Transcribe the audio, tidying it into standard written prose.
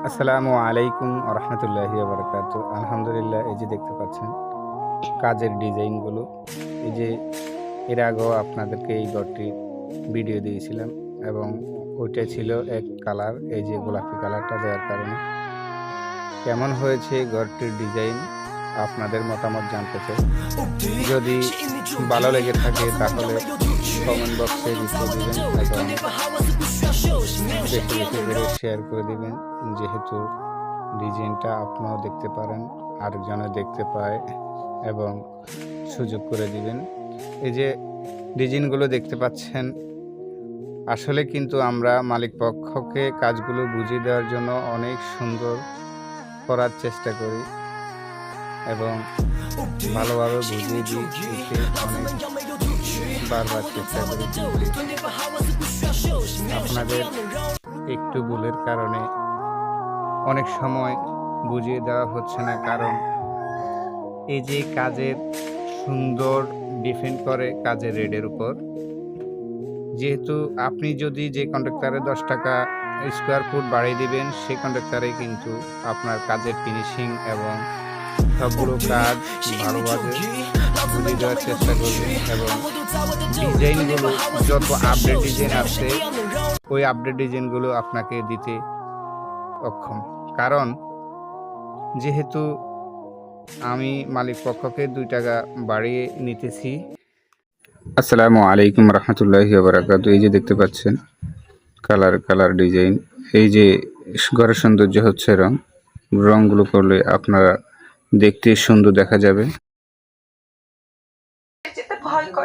আসসালামু আলাইকুম রহমতুল্লাহি বারাকাতু। আলহামদুলিল্লাহ, এই যে দেখতে পাচ্ছেন কাজের ডিজাইনগুলো। এই যে এর আগেও আপনাদেরকে এই ঘরটির ভিডিও দিয়েছিলাম এবং ওইটা ছিল এক কালার। এই যে গোলাপি কালারটা দেওয়ার কারণে কেমন হয়েছে ঘরটির ডিজাইন আপনাদের মতামত জানতে চাই। যদি ভালো লেগে থাকে তাহলে কমেন্ট বক্সে লিখে দিবেন এবং বেশি বেশি করে শেয়ার করে দিবেন, যেহেতু ডিজাইনটা আপনিও দেখতে পারেন, আরেকজনে দেখতে পায় এবং সুযোগ করে দিবেন। এই যে ডিজাইনগুলো দেখতে পাচ্ছেন, আসলে কিন্তু আমরা মালিক পক্ষকে কাজগুলো বুঝিয়ে দেওয়ার জন্য অনেক সুন্দর করার চেষ্টা করি এবং ভালোভাবে বুঝিয়ে দিতে অনেক বারবার চেষ্টা করি, আপনাদের একটু ভুলের কারণে অনেক সময় বুঝিয়ে দেওয়া হচ্ছে না। কারণ এই যে কাজের সুন্দর ডিপেন্ড করে কাজের রেটের উপর। যেহেতু আপনি যদি যে কন্ট্রাক্টরে 10 টাকা স্কোয়ার ফুট বাড়িয়ে দিবেন, সেই কন্ট্রাক্টরে কিন্তু আপনার কাজের ফিনিশিং এবং সবগুলো কাজ ভালোভাবে বুঝিয়ে দেওয়ার চেষ্টা করবেন এবং ডিজাইনগুলো যত আপডেট ডিজাইন আছে ওই আপডেট ডিজাইনগুলো আপনাকে দিতে অক্ষম। কারণ যেহেতু আমি মালিক পক্ষকে 2 টাকা বাড়িয়ে নিতেছি। আসসালামু আলাইকুম রহমতুল্লাহি বারাকাতু। এই যে দেখতে পাচ্ছেন কালার ডিজাইন। এই যে ঘরের সৌন্দর্য হচ্ছে রংগুলো করলে আপনারা দেখতে সুন্দর দেখা যাবে।